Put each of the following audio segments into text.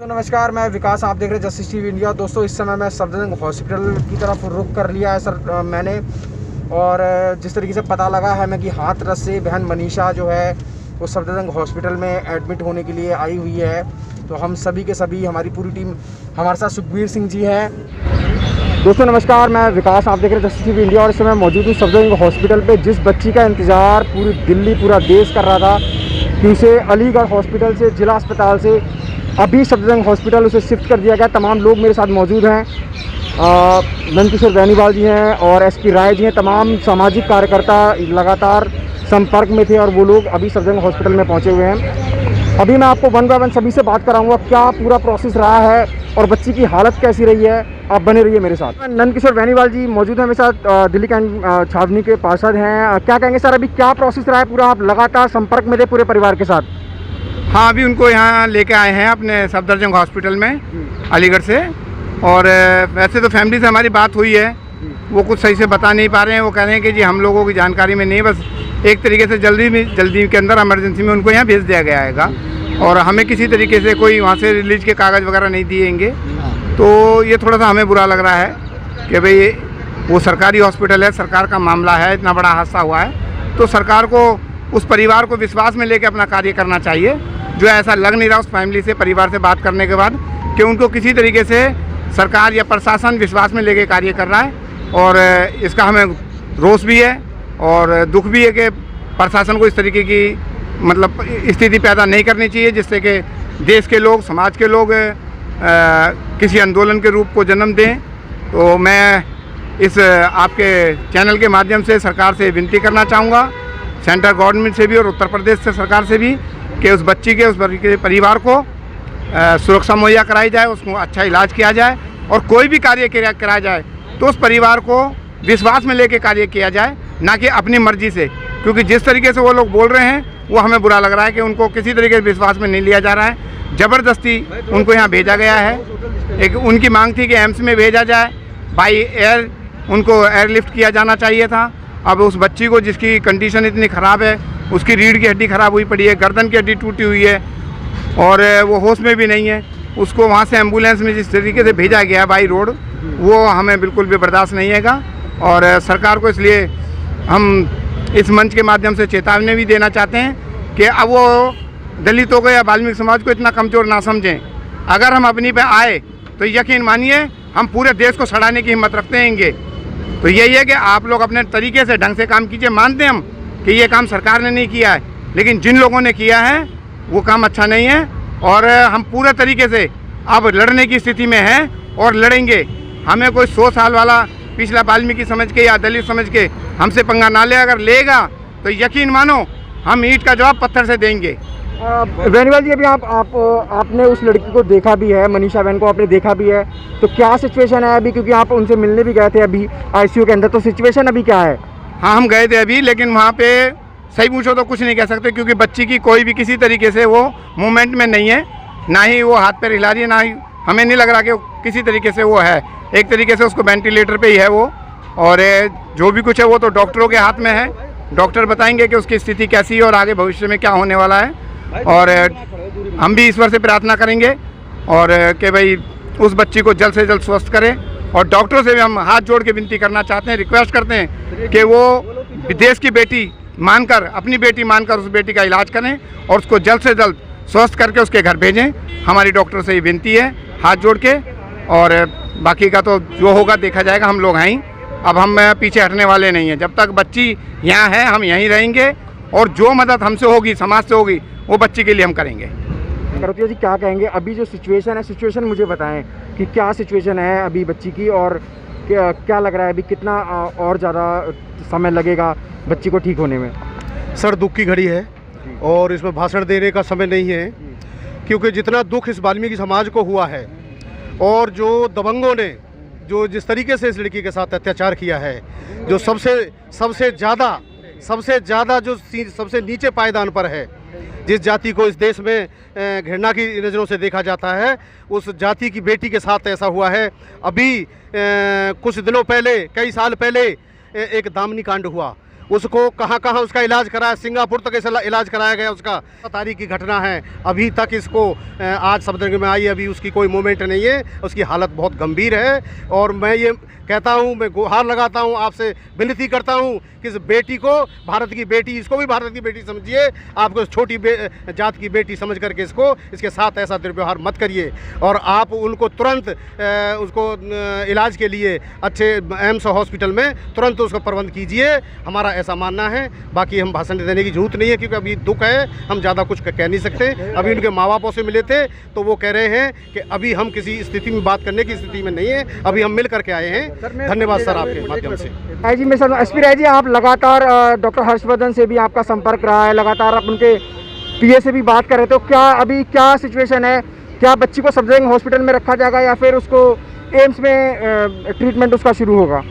नमस्कार, मैं विकास, आप देख रहे हैं जस्टिस टीवी इंडिया। दोस्तों, इस समय मैं सफदरजंग हॉस्पिटल की तरफ रुख कर लिया है सर मैंने, और जिस तरीके से पता लगा है मैं कि हाथरस से बहन मनीषा जो है वो सफदरजंग हॉस्पिटल में एडमिट होने के लिए आई हुई है। तो हम सभी के सभी, हमारी पूरी टीम, हमारे साथ सुखबीर सिंह जी हैं। दोस्तों नमस्कार, मैं विकास, आप देख रहे हैं जस्टिस टीवी इंडिया, और इस समय मौजूद हूँ सफदरजंग हॉस्पिटल पे। जिस बच्ची का इंतज़ार पूरी दिल्ली, पूरा देश कर रहा था कि उसे अलीगढ़ हॉस्पिटल से, जिला अस्पताल से अभी सफदरजंग हॉस्पिटल उसे शिफ्ट कर दिया गया। तमाम लोग मेरे साथ मौजूद हैं। नंदकिशोर बेनीवाल जी हैं और एसपी राय जी हैं। तमाम सामाजिक कार्यकर्ता लगातार संपर्क में थे और वो लोग अभी सफदरजंग हॉस्पिटल में पहुंचे हुए हैं। अभी मैं आपको वन बाय वन सभी से बात कराऊंगा, क्या पूरा प्रोसेस रहा है और बच्ची की हालत कैसी रही है। आप बने रहिए मेरे साथ। नंदकिशोर बेनीवाल जी मौजूद हैं मेरे साथ, दिल्ली कैंट छावनी के पार्षद हैं। क्या कहेंगे सर, अभी क्या प्रोसेस रहा है पूरा? आप लगातार संपर्क में थे पूरे परिवार के साथ? हाँ, अभी उनको यहाँ लेके आए हैं अपने सफदरजंग हॉस्पिटल में अलीगढ़ से। और वैसे तो फैमिली से हमारी बात हुई है, वो कुछ सही से बता नहीं पा रहे हैं। वो कह रहे हैं कि जी हम लोगों की जानकारी में नहीं, बस एक तरीके से जल्दी के अंदर इमरजेंसी में उनको यहाँ भेज दिया गया है और हमें किसी तरीके से कोई वहाँ से रिलीज के कागज़ वगैरह नहीं दिएंगे। तो ये थोड़ा सा हमें बुरा लग रहा है कि भाई वो सरकारी हॉस्पिटल है, सरकार का मामला है, इतना बड़ा हादसा हुआ है तो सरकार को, उस परिवार को विश्वास में लेकर अपना कार्य करना चाहिए। जो ऐसा लग नहीं रहा उस फैमिली से, परिवार से बात करने के बाद, कि उनको किसी तरीके से सरकार या प्रशासन विश्वास में लेके कार्य कर रहा है। और इसका हमें रोष भी है और दुख भी है कि प्रशासन को इस तरीके की मतलब स्थिति पैदा नहीं करनी चाहिए जिससे कि देश के लोग, समाज के लोग किसी आंदोलन के रूप को जन्म दें। तो मैं इस आपके चैनल के माध्यम से सरकार से विनती करना चाहूँगा, सेंट्रल गवर्नमेंट से भी और उत्तर प्रदेश से सरकार से भी, कि उस बच्ची के, उस परिवार को सुरक्षा मुहैया कराई जाए, उसको अच्छा इलाज किया जाए और कोई भी कार्य कराया जाए तो उस परिवार को विश्वास में लेके कार्य किया जाए, ना कि अपनी मर्जी से। क्योंकि जिस तरीके से वो लोग बोल रहे हैं वो हमें बुरा लग रहा है कि उनको किसी तरीके से विश्वास में नहीं लिया जा रहा है। ज़बरदस्ती उनको यहाँ भेजा गया है। एक उनकी मांग थी कि एम्स में भेजा जाए, बाई एयर उनको एयरलिफ्ट किया जाना चाहिए था। अब उस बच्ची को, जिसकी कंडीशन इतनी ख़राब है, उसकी रीढ़ की हड्डी ख़राब हुई पड़ी है, गर्दन की हड्डी टूटी हुई है और वो होश में भी नहीं है, उसको वहाँ से एम्बुलेंस में जिस तरीके से भेजा गया बाई रोड, वो हमें बिल्कुल भी बर्दाश्त नहीं हैगा। और सरकार को इसलिए हम इस मंच के माध्यम से चेतावनी भी देना चाहते हैं कि अब वो दलितों को या वाल्मीकि समाज को इतना कमज़ोर ना समझें। अगर हम अपनी पे आए तो यकीन मानिए हम पूरे देश को सड़ाने की हिम्मत रखते हैंगे। तो यही है कि आप लोग अपने तरीके से ढंग से काम कीजिए। मानते हैं हम कि ये काम सरकार ने नहीं किया है, लेकिन जिन लोगों ने किया है वो काम अच्छा नहीं है और हम पूरे तरीके से अब लड़ने की स्थिति में हैं और लड़ेंगे। हमें कोई 100 साल वाला पिछला वाल्मीकि समझ के या दलित समझ के हमसे पंगा ना ले, अगर लेगा तो यकीन मानो हम ईंट का जवाब पत्थर से देंगे। बेनीवाल जी, अभी आपने उस लड़की को देखा भी है, मनीषा बहन को आपने देखा भी है, तो क्या सिचुएशन है अभी? क्योंकि आप उनसे मिलने भी गए थे अभी आईसीयू के अंदर, तो सिचुएशन अभी क्या है? हाँ, हम गए थे अभी, लेकिन वहाँ पे सही पूछो तो कुछ नहीं कह सकते क्योंकि बच्ची की कोई भी किसी तरीके से वो मूवमेंट में नहीं है, ना ही वो हाथ पैर हिला रही है, ना ही हमें नहीं लग रहा कि किसी तरीके से वो है। एक तरीके से उसको वेंटिलेटर पे ही है वो, और जो भी कुछ है वो तो डॉक्टरों के हाथ में है। डॉक्टर बताएंगे कि उसकी स्थिति कैसी है और आगे भविष्य में क्या होने वाला है। और हम भी ईश्वर से प्रार्थना करेंगे और कि भाई उस बच्ची को जल्द से जल्द स्वस्थ करें। और डॉक्टरों से भी हम हाथ जोड़ के विनती करना चाहते हैं, रिक्वेस्ट करते हैं कि वो देश की बेटी मानकर, अपनी बेटी मानकर उस बेटी का इलाज करें और उसको जल्द से जल्द स्वस्थ करके उसके घर भेजें। हमारी डॉक्टर से ये विनती है हाथ जोड़ के, और बाकी का तो जो होगा देखा जाएगा। हम लोग हैं, अब हम पीछे हटने वाले नहीं हैं। जब तक बच्ची यहाँ है हम यहीं रहेंगे और जो मदद हमसे होगी, समाज से होगी, वो बच्ची के लिए हम करेंगे। करोतिया जी, क्या कहेंगे अभी जो सिचुएशन है? सिचुएशन मुझे बताएं कि क्या सिचुएशन है अभी बच्ची की, और क्या लग रहा है अभी कितना और ज़्यादा समय लगेगा बच्ची को ठीक होने में? सर, दुख की घड़ी है और इसमें भाषण देने का समय नहीं है, क्योंकि जितना दुख इस वाल्मीकि समाज को हुआ है और जो दबंगों ने जो जिस तरीके से इस लड़की के साथ अत्याचार किया है, जो सबसे ज़्यादा जो सबसे नीचे पायदान पर है, जिस जाति को इस देश में घृणा की नज़रों से देखा जाता है, उस जाति की बेटी के साथ ऐसा हुआ है। अभी कुछ दिनों पहले, कई साल पहले एक दामिनी कांड हुआ उसको कहाँ कहाँ उसका इलाज कराया, सिंगापुर तक ऐसा इलाज कराया गया उसका। तारीख की घटना है, अभी तक इसको आज सफदरजंग में आई, अभी उसकी कोई मूवमेंट नहीं है, उसकी हालत बहुत गंभीर है। और मैं ये कहता हूँ, मैं गुहार लगाता हूँ, आपसे विनती करता हूँ कि इस बेटी को, भारत की बेटी, इसको भी भारत की बेटी समझिए, आपको छोटी जात की बेटी समझ करके इसके साथ ऐसा दुर्व्यवहार मत करिए। और आप उनको तुरंत उसको इलाज के लिए अच्छे एम्स हॉस्पिटल में तुरंत उसका प्रबंध कीजिए, हमारा ऐसा मानना है। बाकी हम भाषण देने की जरूरत नहीं है, क्योंकि अभी दुख है, हम ज़्यादा कुछ कह नहीं सकते। अभी उनके माँ बापों से मिले थे तो वो कह रहे हैं कि अभी हम किसी स्थिति में बात करने की स्थिति में नहीं है, अभी हम मिल करके आए हैं। धन्यवाद सर आपके माध्यम से। राय जी, मेरे साथ एसपी राय जी, आप लगातार डॉक्टर हर्षवर्धन से भी आपका संपर्क रहा है, लगातार आप उनके पीए से भी बात कर रहे थे, तो क्या अभी क्या सिचुएशन है? क्या बच्ची को सफदरजंग हॉस्पिटल में रखा जाएगा या फिर उसको एम्स में ट्रीटमेंट उसका शुरू होगा?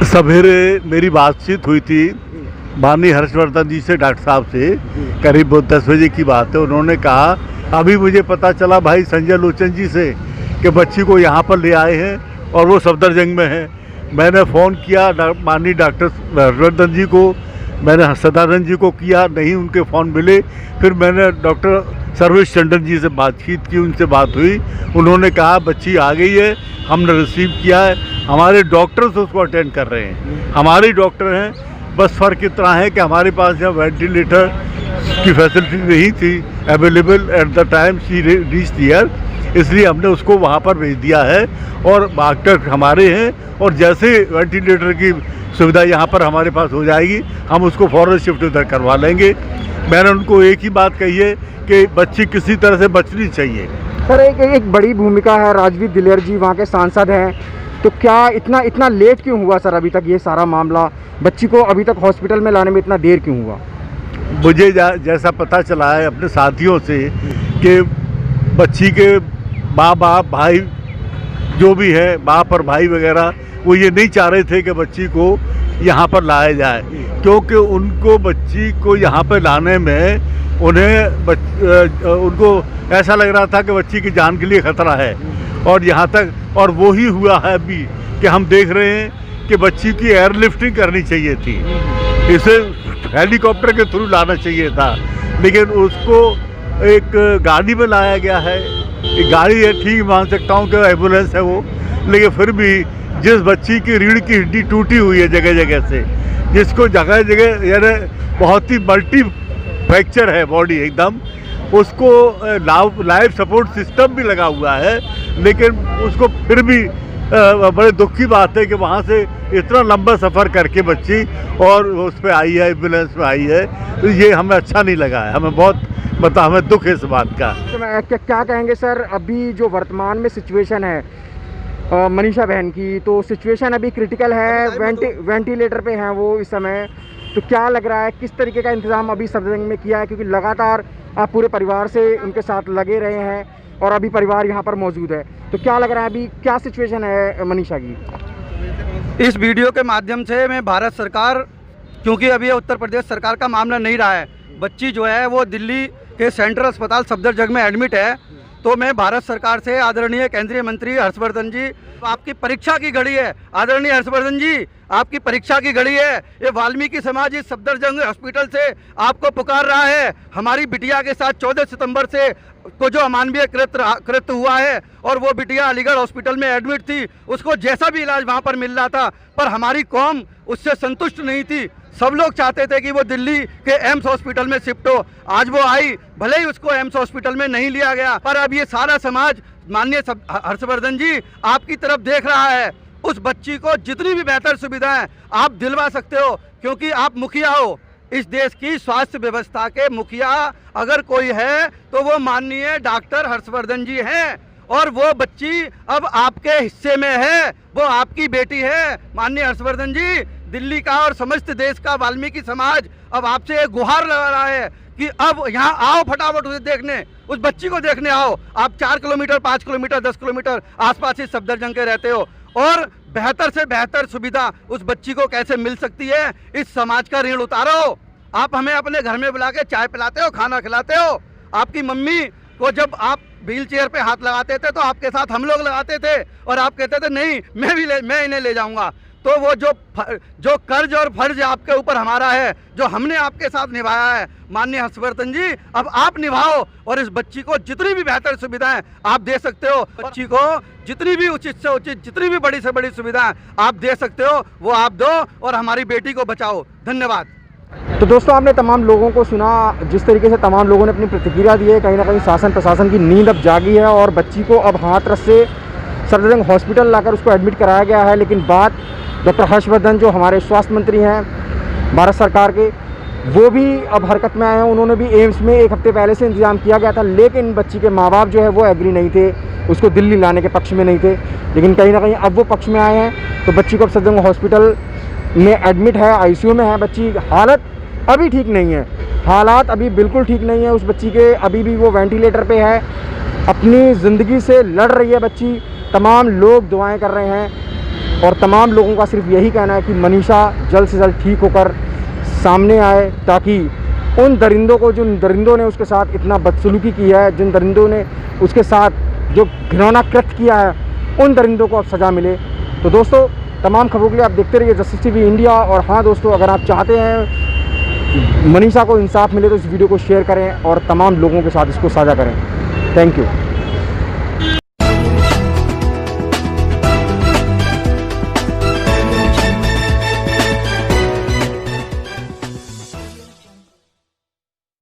सवेरे मेरी बातचीत हुई थी माननीय हर्षवर्धन जी से, डॉक्टर साहब से, करीब 10 बजे की बात है। उन्होंने कहा अभी मुझे पता चला भाई संजय लोचन जी से कि बच्ची को यहाँ पर ले आए हैं और वो सफदरजंग में है। मैंने फ़ोन किया माननीय डॉक्टर हर्षवर्धन जी को, मैंने सदानंद जी को किया, नहीं उनके फ़ोन मिले। फिर मैंने डॉक्टर सर्वेश टंडन जी से बातचीत की, उनसे बात हुई, उन्होंने कहा बच्ची आ गई है, हमने रिसीव किया है, हमारे डॉक्टर्स उसको अटेंड कर रहे हैं, हमारे डॉक्टर हैं। बस फ़र्क इतना है कि हमारे पास जब वेंटिलेटर की फैसिलिटी नहीं थी available at the time she reach here, इसलिए हमने उसको वहाँ पर भेज दिया है। और डॉक्टर हमारे हैं, और जैसे वेंटिलेटर की सुविधा यहाँ पर हमारे पास हो जाएगी, हम उसको फ़ौरन शिफ्ट उधर करवा लेंगे। मैंने उनको एक ही बात कही है कि बच्ची किसी तरह से बचनी चाहिए। सर, एक बड़ी भूमिका है, राजवीर दिलेर जी वहाँ के सांसद हैं, तो क्या इतना लेट क्यों हुआ सर अभी तक ये सारा मामला? बच्ची को अभी तक हॉस्पिटल में लाने में इतना देर क्यों हुआ? मुझे जैसा पता चला है अपने साथियों से कि बच्ची के माँ बाप, भाई जो भी है, बाप और भाई वगैरह, वो ये नहीं चाह रहे थे कि बच्ची को यहाँ पर लाया जाए, क्योंकि उनको बच्ची को यहाँ पर लाने में उनको ऐसा लग रहा था कि बच्ची की जान के लिए ख़तरा है। और यहाँ तक, और वो ही हुआ है अभी कि हम देख रहे हैं कि बच्ची की एयरलिफ्टिंग करनी चाहिए थी, इसे हेलीकॉप्टर के थ्रू लाना चाहिए था, लेकिन उसको एक गाड़ी में लाया गया है। एक गाड़ी है, ठीक मान सकता हूँ कि एम्बुलेंस है वो, लेकिन फिर भी जिस बच्ची की रीढ़ की हड्डी टूटी हुई है जगह जगह से, जिसको जगह जगह यानी बहुत ही मल्टी फ्रैक्चर है बॉडी एकदम, उसको लाइफ सपोर्ट सिस्टम भी लगा हुआ है, लेकिन उसको फिर भी बड़े दुख की बात है कि वहाँ से इतना लंबा सफ़र करके बच्ची और उस पर आई है, एम्बुलेंस में आई है, तो ये हमें अच्छा नहीं लगा है, हमें बहुत हमें दुख है इस बात का। तो क्या कहेंगे सर, अभी जो वर्तमान में सिचुएशन है मनीषा बहन की, तो सिचुएशन अभी क्रिटिकल है, वेंटिलेटर पे हैं वो इस समय, तो क्या लग रहा है किस तरीके का इंतज़ाम अभी सफदरजंग में किया है? क्योंकि लगातार आप पूरे परिवार से उनके साथ लगे रहे हैं और अभी परिवार यहाँ पर मौजूद है, तो क्या लग रहा है अभी क्या सिचुएशन है मनीषा की? इस वीडियो के माध्यम से मैं भारत सरकार, क्योंकि अभी उत्तर प्रदेश सरकार का मामला नहीं रहा है, बच्ची जो है वो दिल्ली के सेंट्रल अस्पताल सफदरजंग में एडमिट है, तो मैं भारत सरकार से आदरणीय केंद्रीय मंत्री हर्षवर्धन जी, आपकी परीक्षा की घड़ी है, आदरणीय हर्षवर्धन जी आपकी परीक्षा की घड़ी है। ये वाल्मीकि समाज इस सफदरजंग हॉस्पिटल से आपको पुकार रहा है। हमारी बिटिया के साथ 14 सितंबर से को जो अमानवीय कृत्य हुआ है और वो बिटिया अलीगढ़ हॉस्पिटल में एडमिट थी, उसको जैसा भी इलाज वहाँ पर मिल रहा था, पर हमारी कौम उससे संतुष्ट नहीं थी। सब लोग चाहते थे कि वो दिल्ली के एम्स हॉस्पिटल में शिफ्ट हो। आज वो आई, भले ही उसको एम्स हॉस्पिटल में नहीं लिया गया, पर अब ये सारा समाज माननीय हर्षवर्धन जी आपकी तरफ देख रहा है। उस बच्ची को जितनी भी बेहतर सुविधाएं आप दिलवा सकते हो, क्योंकि आप मुखिया हो, इस देश की स्वास्थ्य व्यवस्था के मुखिया अगर कोई है तो वो माननीय डॉक्टर हर्षवर्धन जी हैं, और वो बच्ची अब आपके हिस्से में है, वो आपकी बेटी है। माननीय हर्षवर्धन जी, दिल्ली का और समस्त देश का वाल्मीकि समाज अब आपसे एक गुहार लगा रहा है कि अब यहाँ आओ, फटाफट उसे देखने, उस बच्ची को देखने आओ। आप 4 किलोमीटर, 5 किलोमीटर, 10 किलोमीटर आसपास ही सफदरजंग के रहते हो, और बेहतर से बेहतर सुविधा उस बच्ची को कैसे मिल सकती है, इस समाज का ऋण उतारो। आप हमें अपने घर में बुला के चाय पिलाते हो, खाना खिलाते हो। आपकी मम्मी को जब आप व्हील चेयर पे हाथ लगाते थे तो आपके साथ हम लोग लगाते थे, और आप कहते थे नहीं मैं इन्हें ले जाऊंगा। तो वो जो कर्ज और फर्ज आपके ऊपर हमारा है, जो हमने आपके साथ निभाया है माननीय हर्षवर्धन जी, अब आप निभाओ और इस बच्ची को जितनी भी बेहतर सुविधाएं आप दे सकते हो, बच्ची को जितनी भी उचित से उचित, जितनी भी बड़ी से बड़ी सुविधाएं आप दे सकते हो वो आप दो और हमारी बेटी को बचाओ। धन्यवाद। तो दोस्तों आपने तमाम लोगों को सुना, जिस तरीके से तमाम लोगों ने अपनी प्रतिक्रिया दी है। कहीं ना कहीं शासन प्रशासन की नींद अब जागी है और बच्ची को अब हाथरस से सफदरजंग हॉस्पिटल लाकर उसको एडमिट कराया गया है। लेकिन बात डॉक्टर हर्षवर्धन जो हमारे स्वास्थ्य मंत्री हैं भारत सरकार के, वो भी अब हरकत में आए हैं। उन्होंने भी एम्स में एक हफ्ते पहले से इंतजाम किया गया था, लेकिन बच्ची के माँ बाप जो है वो एग्री नहीं थे, उसको दिल्ली लाने के पक्ष में नहीं थे। लेकिन कहीं ना कहीं अब वो पक्ष में आए हैं। तो बच्ची को अब सफदरजंग हॉस्पिटल में एडमिट है, ICU में है। बच्ची हालत अभी ठीक नहीं है, हालात अभी बिल्कुल ठीक नहीं है उस बच्ची के, अभी भी वो वेंटिलेटर पे है, अपनी ज़िंदगी से लड़ रही है बच्ची। तमाम लोग दुआएं कर रहे हैं और तमाम लोगों का सिर्फ यही कहना है कि मनीषा जल्द से जल्द ठीक होकर सामने आए, ताकि उन दरिंदों को, जिन दरिंदों ने उसके साथ इतना बदसलूकी की है, जिन दरिंदों ने उसके साथ जो घिनौना कृत्य किया है, उन दरिंदों को अब सज़ा मिले। तो दोस्तों तमाम खबरों के लिए आप देखते रहिए जस्टिस TV इंडिया। और हाँ दोस्तों, अगर आप चाहते हैं मनीषा को इंसाफ मिले तो इस वीडियो को शेयर करें और तमाम लोगों के साथ इसको साझा करें। Thank you.